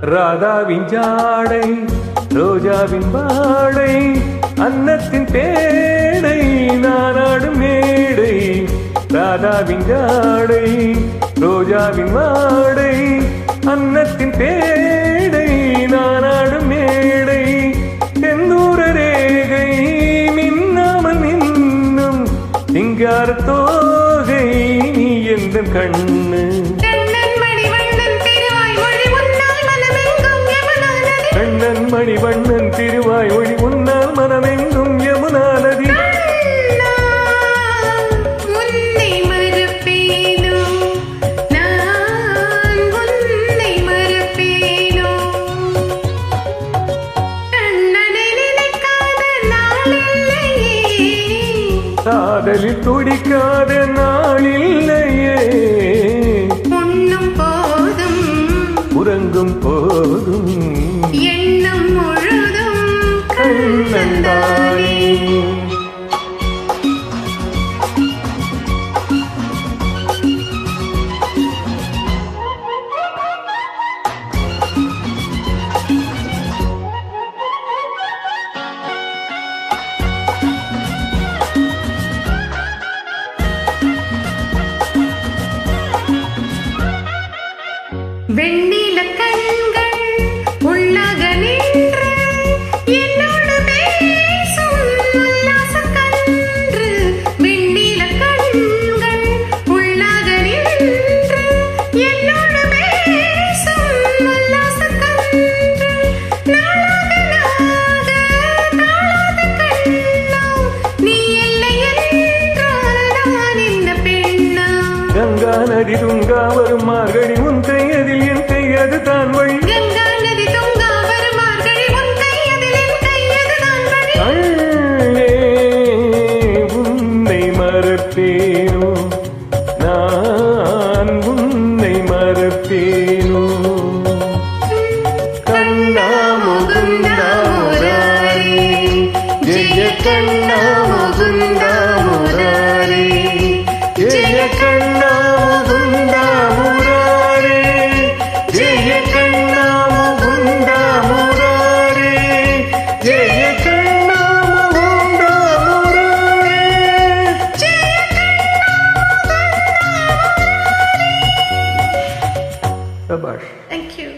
ராதாவின் ஜாடை ரோஜாவின் பாடை அன்னத்தின் பேடை நானாடும் மேடை. ராதாவின் ஜாடை ரோஜாவின் வாடை அன்னத்தின் பேடை நானாடும் மேடை. செந்தூர ரேகை மின்னாமல் மின்னும் சிங்கார தோகை நீ எந்த கண்ணு. கண்ணன் மணிவண்ணன் திருவாய் ஒளி உன்னால் மனமெங்கும் யமுனா நதி. காதலில் துடிக்காத நாளில்லையே. உண்ணும் போதும் உறங்கும் போதும் எண்ணம் முழுதும் கண்ணந்தானே. வெண்ணில கண்கள் உள்ளாக நின்று என்னோடு பேசும் உல்லாச கன்று. வெண்ணில கண்கள் உள்ளாக நின்று என்னோடு பேசும் உல்லாச கன்று. நாளாக நாளாத கண்ணோ நீ இல்லை என்றால் நான் என்ன பெண்ணா. கங்கா நதி துங்கா வரும் மார்கழி உன் கையதில் என் கையது தான் வழி. கங்கா நதி துங்கா வரும் மார்கழி உன் கையதில் என் கையது தான் வழி. அள்ளே உன்னை மறப்பேனோ நான் உன்னை மறப்பேனோ. கண்ணா முகுந்தா முராரி ஜெய கண்ணா முகுந்தா முராரி ஜெய கண்ணா முகுந்தா முராரி ஜெய கண்ணா முகுந்தா முராரி ஜெய கண்ணா முகுந்தா முராரி. சபாஷ். Thank you.